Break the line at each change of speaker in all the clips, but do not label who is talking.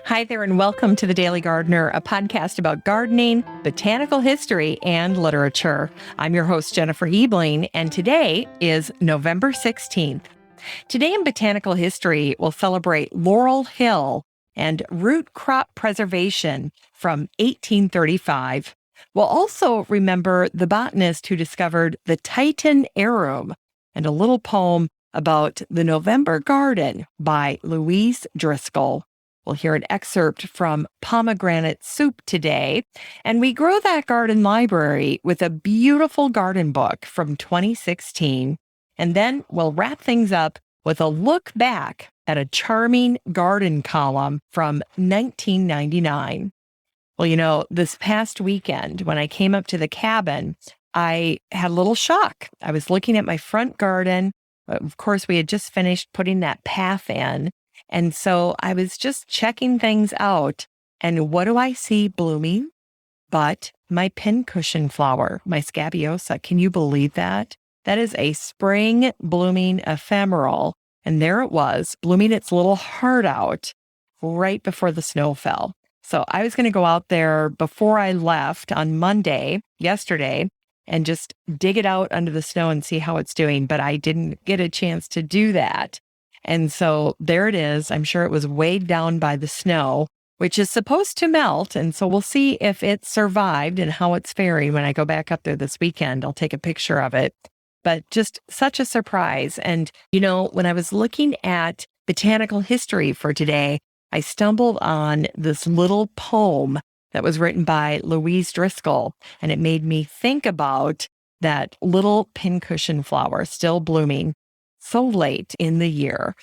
Hi there, and welcome to The Daily Gardener, a podcast about gardening, botanical history, and literature. I'm your host, Jennifer Ebling, and today is November 16th. Today in botanical history, we'll celebrate Laurel Hill and root crop preservation from 1835. We'll also remember the botanist who discovered the Titan arum and a little poem about the November Garden by Louise Driscoll. We'll hear an excerpt from Pomegranate Soup today, and we grow that garden library with a beautiful garden book from 2016. And then we'll wrap things up with a look back at a charming garden column from 1999. Well, this past weekend, when I came up to the cabin, I had a little shock. I was looking at my front garden. Of course, we had just finished putting that path in. And so I was just checking things out. And what do I see blooming? But my pincushion flower, my scabiosa. Can you believe that? That is a spring blooming ephemeral. And there it was, blooming its little heart out right before the snow fell. So I was going to go out there before I left on Monday, yesterday, and just dig it out under the snow and see how it's doing. But I didn't get a chance to do that. And so there it is. I'm sure it was weighed down by the snow, which is supposed to melt. And so we'll see if it survived and how it's faring when I go back up there this weekend. I'll take a picture of it. But just such a surprise. And, when I was looking at botanical history for today, I stumbled on this little poem that was written by Louise Driscoll. And it made me think about that little pincushion flower still blooming so late in the year.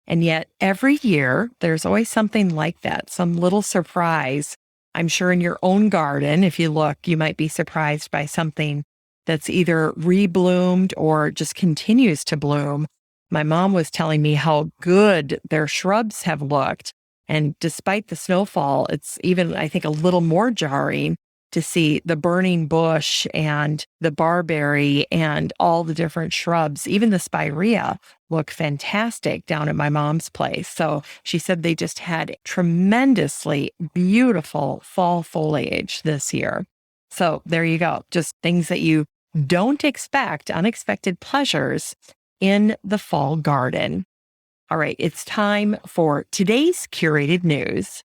And yet every year, there's always something like that, some little surprise. I'm sure in your own garden, if you look, you might be surprised by something that's either rebloomed or just continues to bloom. My mom was telling me how good their shrubs have looked. And despite the snowfall, it's even, I think, a little more jarring to see the burning bush and the barberry and all the different shrubs. Even the spirea look fantastic down at my mom's place. So she said they just had tremendously beautiful fall foliage this year. So there you go. Just things that you don't expect, unexpected pleasures in the fall garden. All right, it's time for today's curated news.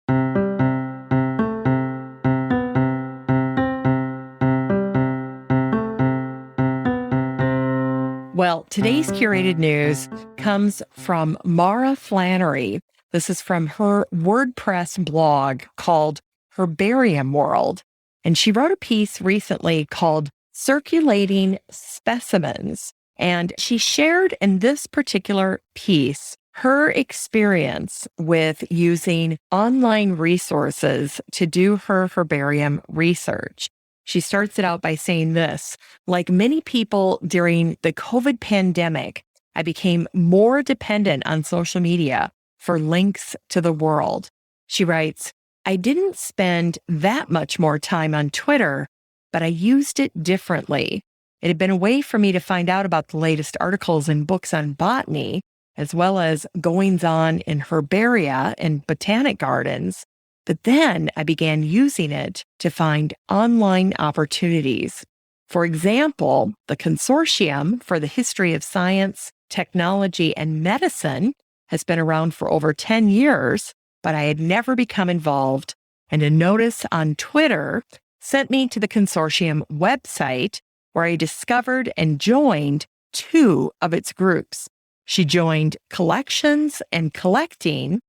Well, today's curated news comes from Mara Flannery. This is from her WordPress blog called Herbarium World. And she wrote a piece recently called Circulating Specimens. And she shared in this particular piece her experience with using online resources to do her herbarium research. She starts it out by saying this: like many people during the COVID pandemic, I became more dependent on social media for links to the world. She writes, I didn't spend that much more time on Twitter, but I used it differently. It had been a way for me to find out about the latest articles and books on botany, as well as goings-on in herbaria and botanic gardens. But then I began using it to find online opportunities. For example, the Consortium for the History of Science, Technology, and Medicine has been around for over 10 years, but I had never become involved. And a notice on Twitter sent me to the Consortium website, where I discovered and joined two of its groups. She joined Collections and Collecting,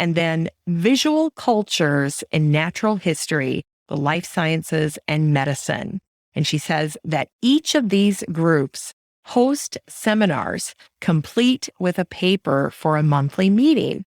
and then Visual Cultures in Natural History, the Life Sciences, and Medicine. And she says that each of these groups host seminars complete with a paper for a monthly meeting.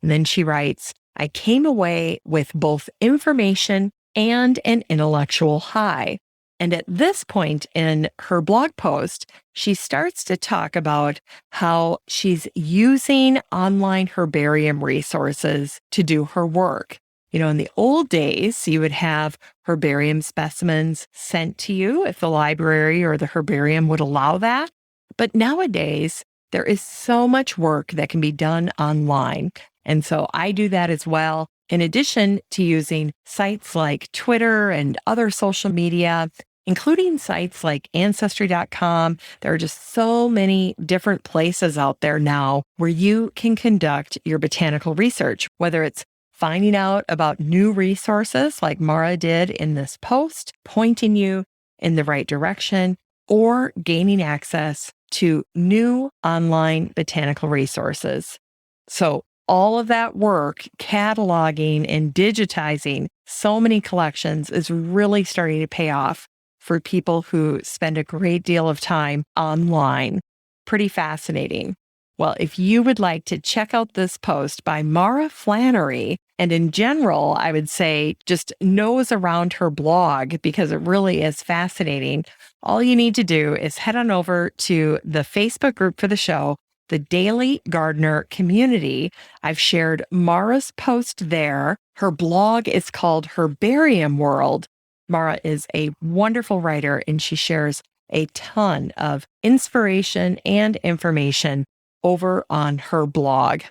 And then she writes, I came away with both information and an intellectual high. And at this point in her blog post, she starts to talk about how she's using online herbarium resources to do her work. In the old days, you would have herbarium specimens sent to you if the library or the herbarium would allow that. But nowadays, there is so much work that can be done online. And so I do that as well. In addition to using sites like Twitter and other social media, including sites like Ancestry.com, there are just so many different places out there now where you can conduct your botanical research, whether it's finding out about new resources like Mara did in this post, pointing you in the right direction, or gaining access to new online botanical resources. So all of that work, cataloging and digitizing so many collections is really starting to pay off for people who spend a great deal of time online. Pretty fascinating. Well, if you would like to check out this post by Mara Flannery, and in general, I would say just nose around her blog because it really is fascinating, all you need to do is head on over to the Facebook group for the show, the Daily Gardener Community. I've shared Mara's post there. Her blog is called Herbarium World. Mara is a wonderful writer, and she shares a ton of inspiration and information over on her blog.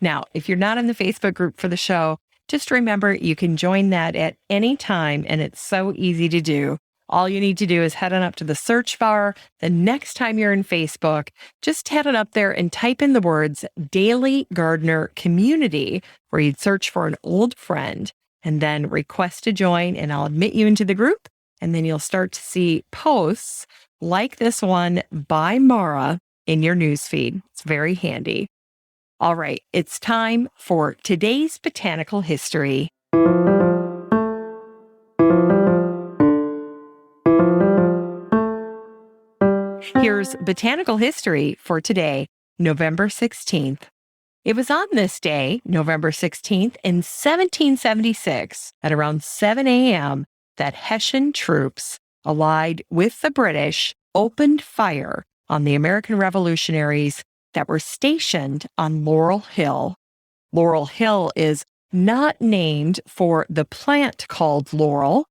Now, if you're not in the Facebook group for the show, just remember you can join that at any time, and it's so easy to do. All you need to do is head on up to the search bar. The next time you're in Facebook, just head on up there and type in the words Daily Gardener Community, where you'd search for an old friend, and then request to join, and I'll admit you into the group. And then you'll start to see posts like this one by Mara in your newsfeed. It's very handy. All right, it's time for today's botanical history. Here's botanical history for today, November 16th. It was on this day, November 16th, in 1776, at around 7 a.m., that Hessian troops, allied with the British, opened fire on the American revolutionaries that were stationed on Laurel Hill. Laurel Hill is not named for the plant called laurel.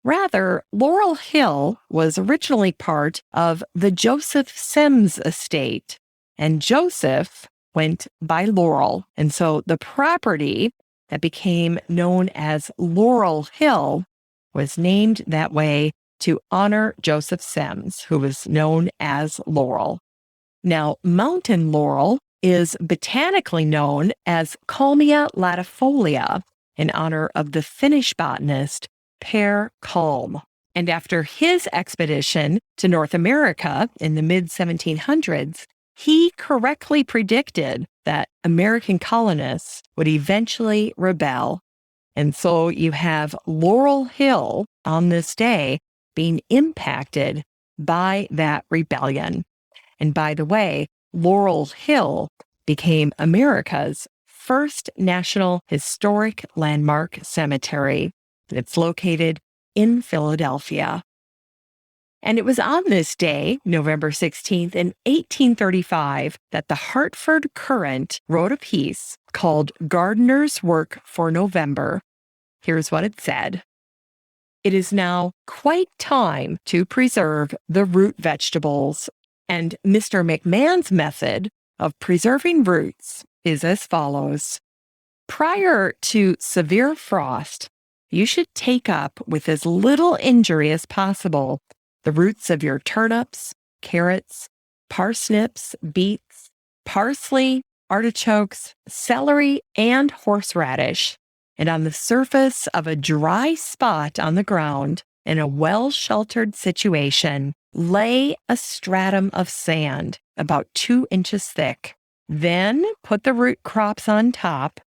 Rather, Laurel Hill was originally part of the Joseph Sims estate, and Joseph went by Laurel. And so the property that became known as Laurel Hill was named that way to honor Joseph Sims, who was known as Laurel. Now, mountain laurel is botanically known as Kalmia latifolia in honor of the Finnish botanist Per Kalm. And after his expedition to North America in the mid-1700s, he correctly predicted that American colonists would eventually rebel. And so you have Laurel Hill on this day being impacted by that rebellion. And by the way, Laurel Hill became America's first National Historic Landmark cemetery. It's located in Philadelphia. And it was on this day, November 16th, in 1835, that the Hartford Courant wrote a piece called Gardener's Work for November. Here's what it said. It is now quite time to preserve the root vegetables, and Mr. McMahon's method of preserving roots is as follows. Prior to severe frost, you should take up with as little injury as possible the roots of your turnips, carrots, parsnips, beets, parsley, artichokes, celery, and horseradish, and on the surface of a dry spot on the ground in a well-sheltered situation, lay a stratum of sand about 2 inches thick. Then put the root crops on top,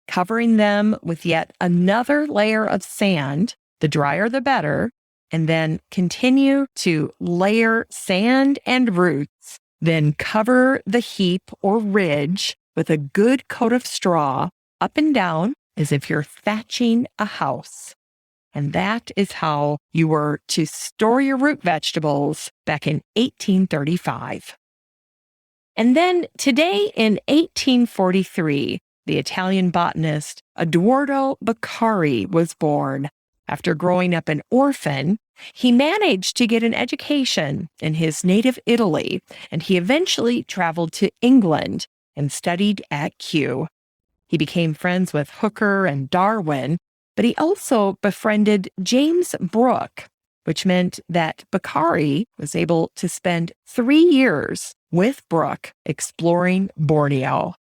covering them with yet another layer of sand, the drier the better, and then continue to layer sand and roots, then cover the heap or ridge with a good coat of straw up and down as if you're thatching a house. And that is how you were to store your root vegetables back in 1835. And then today in 1843, the Italian botanist Eduardo Bakari was born. After growing up an orphan, he managed to get an education in his native Italy, and he eventually traveled to England and studied at Kew. He became friends with Hooker and Darwin, but he also befriended James Brooke, which meant that Bakari was able to spend 3 years with Brooke exploring Borneo.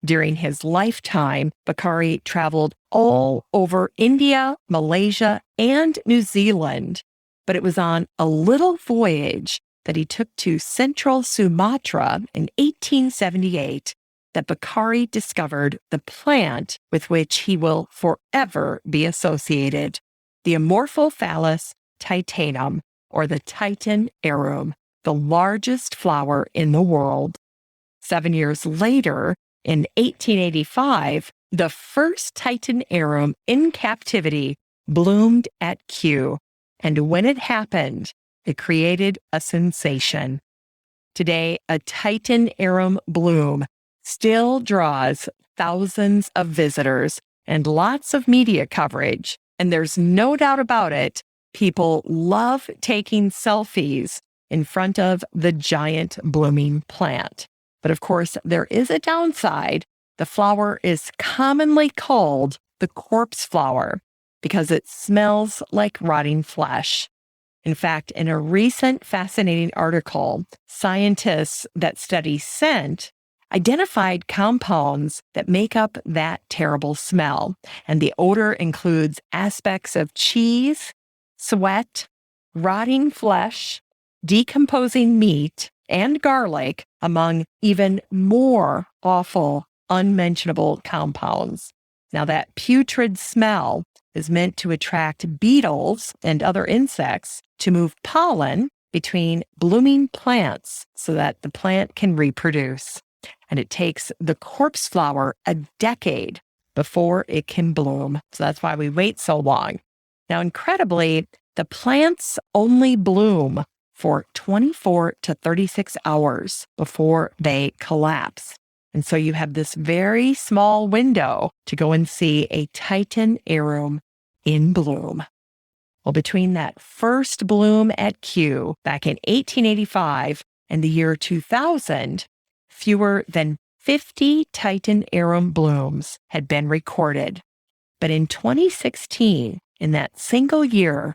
During his lifetime, Bakari traveled all over India, Malaysia, and New Zealand. But it was on a little voyage that he took to central Sumatra in 1878 that Bakari discovered the plant with which he will forever be associated, the Amorphophallus titanum, or the Titan arum, the largest flower in the world. 7 years later, in 1885, the first Titan arum in captivity bloomed at Kew, and when it happened, it created a sensation. Today, a Titan arum bloom still draws thousands of visitors and lots of media coverage, and there's no doubt about it, people love taking selfies in front of the giant blooming plant. But of course, there is a downside. The flower is commonly called the corpse flower because it smells like rotting flesh. In fact, in a recent fascinating article, scientists that study scent identified compounds that make up that terrible smell. And the odor includes aspects of cheese, sweat, rotting flesh, decomposing meat, and garlic, among even more awful, unmentionable compounds. Now, that putrid smell is meant to attract beetles and other insects to move pollen between blooming plants so that the plant can reproduce. And it takes the corpse flower a decade before it can bloom. So that's why we wait so long. Now, incredibly, the plants only bloom for 24 to 36 hours before they collapse. And so you have this very small window to go and see a Titan arum in bloom. Well, between that first bloom at Kew back in 1885 and the year 2000, fewer than 50 Titan arum blooms had been recorded. But in 2016, in that single year,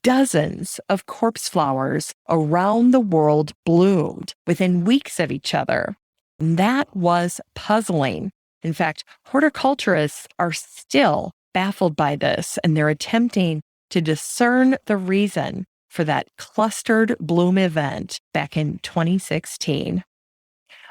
dozens of corpse flowers around the world bloomed within weeks of each other. That was puzzling. In fact, horticulturists are still baffled by this, and they're attempting to discern the reason for that clustered bloom event back in 2016.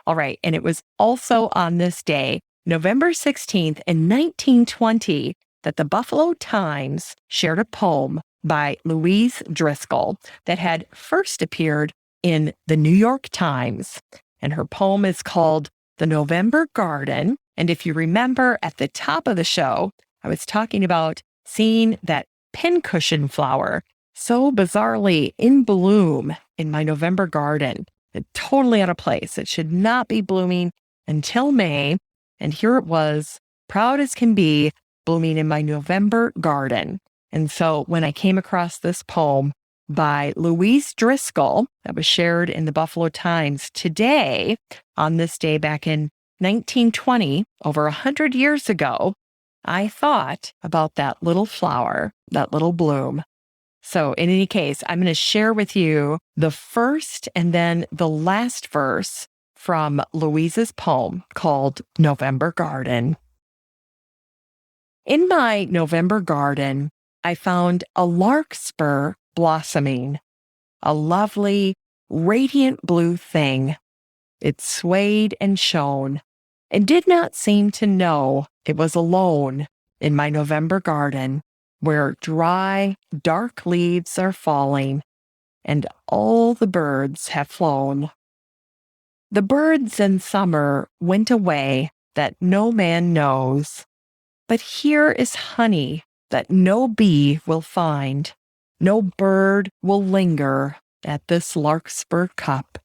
All right, and it was also on this day, November 16th in 1920, that the Buffalo Times shared a poem by Louise Driscoll that had first appeared in the New York Times. And her poem is called The November Garden. And if you remember at the top of the show, I was talking about seeing that pincushion flower so bizarrely in bloom in my November garden. It's totally out of place. It should not be blooming until May. And here it was, proud as can be, blooming in my November garden. And so when I came across this poem by Louise Driscoll that was shared in the Buffalo Times today, on this day back in 1920, over 100 years ago, I thought about that little flower, that little bloom. So in any case, I'm going to share with you the first and then the last verse from Louise's poem called November Garden. In my November garden, I found a larkspur blossoming, a lovely, radiant blue thing. It swayed and shone, and did not seem to know it was alone in my November garden, where dry, dark leaves are falling, and all the birds have flown. The birds in summer went away that no man knows, but here is honey that no bee will find, no bird will linger at this larkspur cup.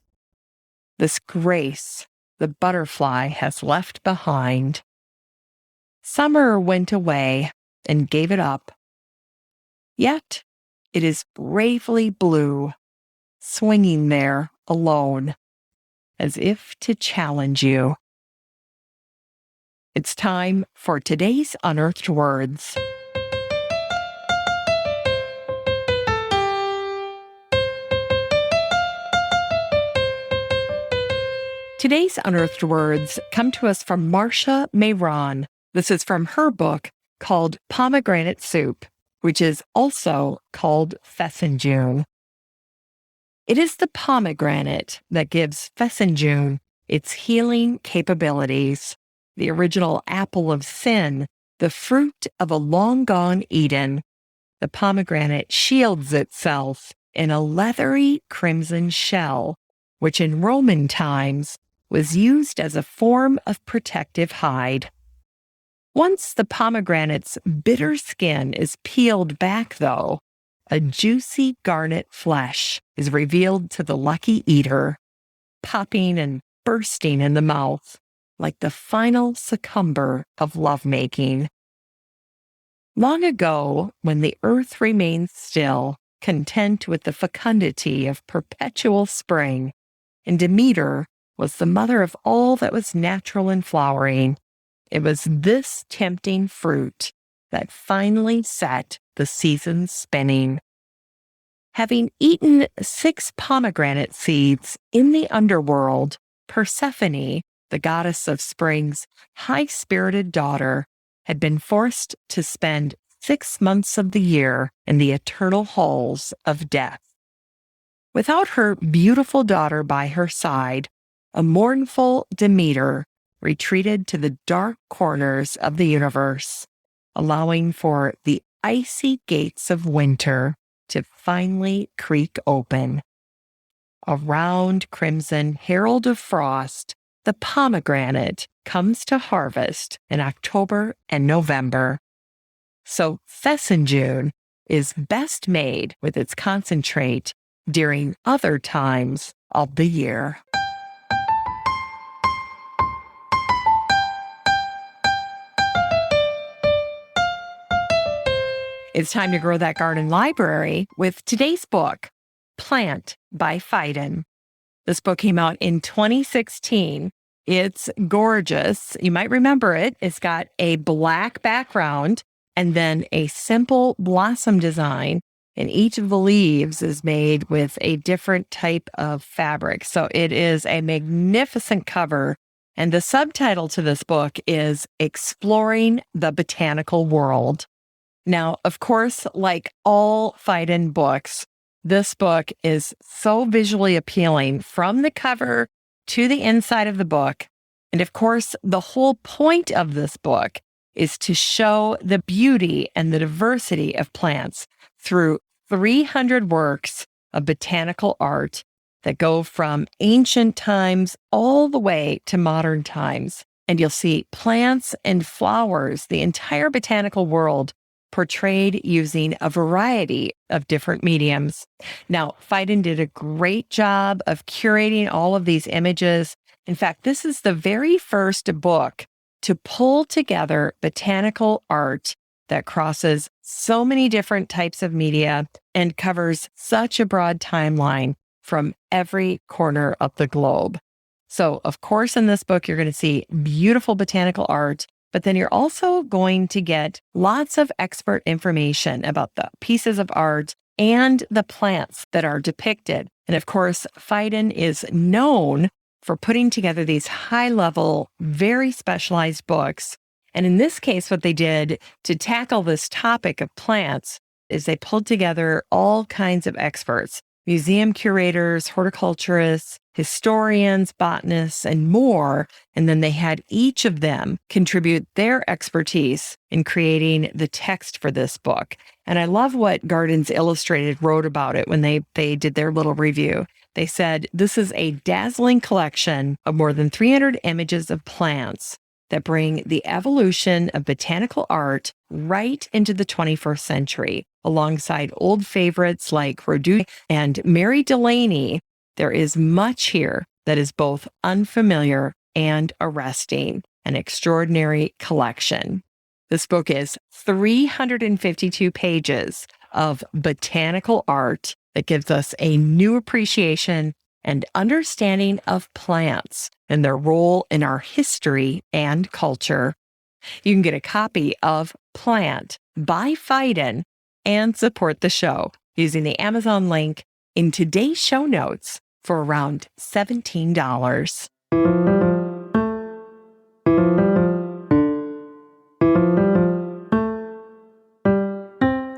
This grace the butterfly has left behind. Summer went away and gave it up. Yet it is bravely blue, swinging there alone, as if to challenge you. It's time for today's Unearthed Words. Today's Unearthed Words come to us from Marcia Mayron. This is from her book called Pomegranate Soup, which is also called Fesenjoon. It is the pomegranate that gives Fesenjoon its healing capabilities, the original apple of sin, the fruit of a long-gone Eden. The pomegranate shields itself in a leathery crimson shell, which in Roman times was used as a form of protective hide. Once the pomegranate's bitter skin is peeled back, though, a juicy garnet flesh is revealed to the lucky eater, popping and bursting in the mouth like the final succumber of lovemaking. Long ago, when the earth remained still, content with the fecundity of perpetual spring, and Demeter was the mother of all that was natural and flowering, it was this tempting fruit that finally set the season spinning. Having eaten 6 pomegranate seeds in the underworld, Persephone, the goddess of spring's high-spirited daughter, had been forced to spend 6 months of the year in the eternal halls of death. Without her beautiful daughter by her side, a mournful Demeter retreated to the dark corners of the universe, allowing for the icy gates of winter to finally creak open. A round crimson herald of frost, the pomegranate comes to harvest in October and November. So Fesenjoon is best made with its concentrate during other times of the year. It's time to grow that garden library with today's book, Plant by Phaidon. This book came out in 2016. It's gorgeous. You might remember it. It's got a black background and then a simple blossom design. And each of the leaves is made with a different type of fabric. So it is a magnificent cover. And the subtitle to this book is Exploring the Botanical World. Now, of course, like all Phaidon books, this book is so visually appealing from the cover to the inside of the book. And of course, the whole point of this book is to show the beauty and the diversity of plants through 300 works of botanical art that go from ancient times all the way to modern times. And you'll see plants and flowers, the entire botanical world, portrayed using a variety of different mediums. Now, Phaidon did a great job of curating all of these images. In fact, this is the very first book to pull together botanical art that crosses so many different types of media and covers such a broad timeline from every corner of the globe. So, of course, in this book, you're going to see beautiful botanical art, but then you're also going to get lots of expert information about the pieces of art and the plants that are depicted. And of course, Phaidon is known for putting together these high-level, very specialized books. And in this case, what they did to tackle this topic of plants is they pulled together all kinds of experts, museum curators, horticulturists, historians, botanists, and more. And then they had each of them contribute their expertise in creating the text for this book. And I love what Gardens Illustrated wrote about it when they did their little review. They said, this is a dazzling collection of more than 300 images of plants that bring the evolution of botanical art right into the 21st century. Alongside old favorites like Rodin and Mary Delaney, there is much here that is both unfamiliar and arresting, an extraordinary collection. This book is 352 pages of botanical art that gives us a new appreciation and understanding of plants and their role in our history and culture. You can get a copy of Plant by Phyton and support the show using the Amazon link in today's show notes for around $17.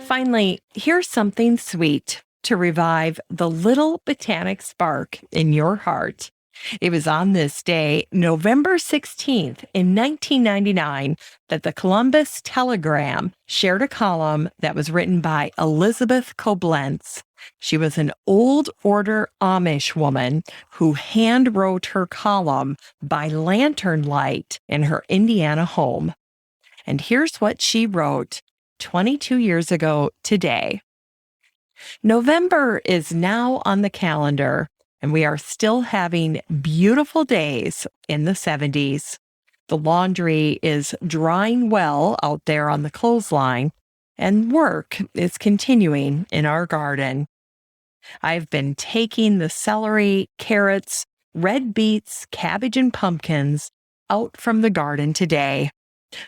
Finally, here's something sweet to revive the little botanic spark in your heart. It was on this day, November 16th in 1999, that the Columbus Telegram shared a column that was written by Elizabeth Koblenz. She was an old order Amish woman who hand wrote her column by lantern light in her Indiana home. And here's what she wrote 22 years ago today. November is now on the calendar, and we are still having beautiful days in the 70s. The laundry is drying well out there on the clothesline, and work is continuing in our garden. I've been taking the celery, carrots, red beets, cabbage, and pumpkins out from the garden today.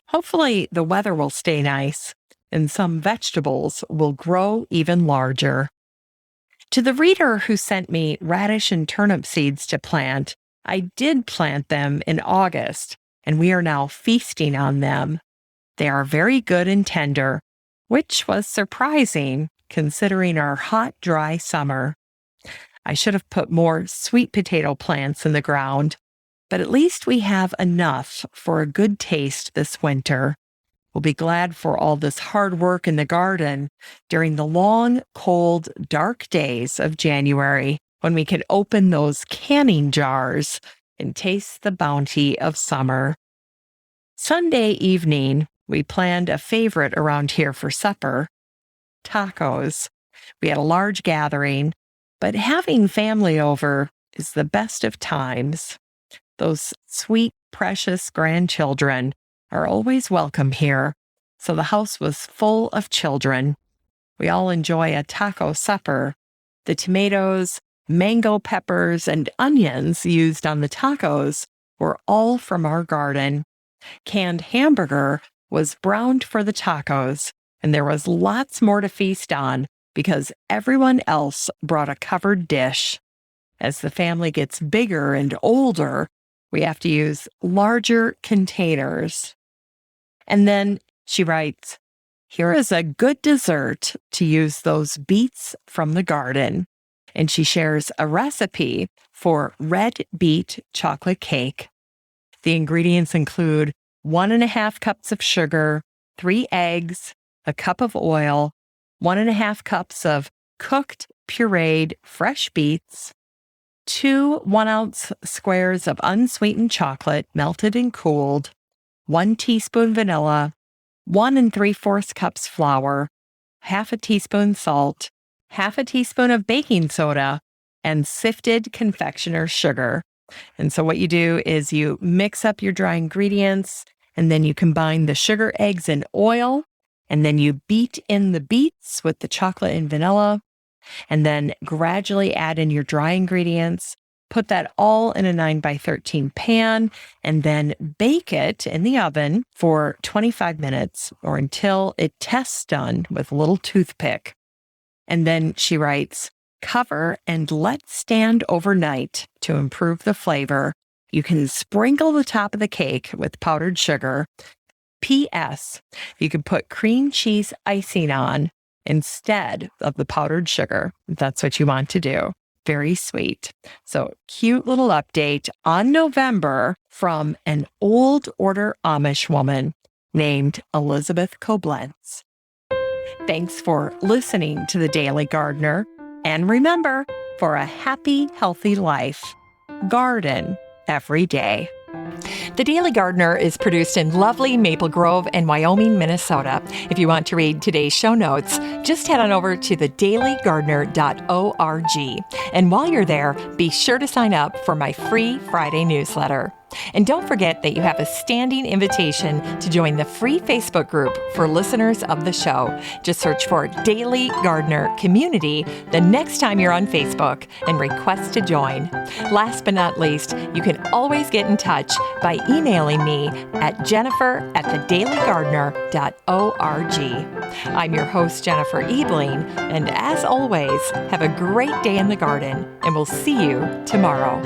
Hopefully, the weather will stay nice, and some vegetables will grow even larger. To the reader who sent me radish and turnip seeds to plant, I did plant them in August, and we are now feasting on them. They are very good and tender, which was surprising considering our hot, dry summer. I should have put more sweet potato plants in the ground, but at least we have enough for a good taste this winter. We'll be glad for all this hard work in the garden during the long, cold, dark days of January when we can open those canning jars and taste the bounty of summer. Sunday evening, we planned a favorite around here for supper, tacos. We had a large gathering, but having family over is the best of times. Those sweet, precious grandchildren are always welcome here, so the house was full of children. We all enjoy a taco supper. The tomatoes, mango peppers, and onions used on the tacos were all from our garden. Canned hamburger was browned for the tacos, and there was lots more to feast on because everyone else brought a covered dish. As the family gets bigger and older, we have to use larger containers. And then she writes, here is a good dessert to use those beets from the garden. And she shares a recipe for red beet chocolate cake. The ingredients include 1.5 cups of sugar, 3 eggs, a cup of oil, 1.5 cups of cooked pureed fresh beets, 2 1-ounce squares of unsweetened chocolate melted and cooled, 1 teaspoon vanilla, 1 3/4 cups flour, 1/2 teaspoon salt, 1/2 teaspoon of baking soda, and sifted confectioner's sugar. And so what you do is you mix up your dry ingredients, and then you combine the sugar, eggs, and oil, and then you beat in the beets with the chocolate and vanilla, and then gradually add in your dry ingredients. Put that all in a 9x13 pan, and then bake it in the oven for 25 minutes or until it tests done with a little toothpick. And then she writes, cover and let stand overnight to improve the flavor. You can sprinkle the top of the cake with powdered sugar. P.S. You can put cream cheese icing on instead of the powdered sugar, if that's what you want to do. Very sweet. So, cute little update on November from an old order Amish woman named Elizabeth Koblenz. Thanks for listening to The Daily Gardener. And remember, for a happy, healthy life, garden every day. The Daily Gardener is produced in lovely Maple Grove and Wyoming, Minnesota. If you want to read today's show notes, just head on over to thedailygardener.org. And while you're there, be sure to sign up for my free Friday newsletter. And don't forget that you have a standing invitation to join the free Facebook group for listeners of the show. Just search for Daily Gardener Community the next time you're on Facebook and request to join. Last but not least, you can always get in touch by emailing me at jennifer@thedailygardener.org. I'm your host, Jennifer Ebling, and as always, have a great day in the garden, and we'll see you tomorrow.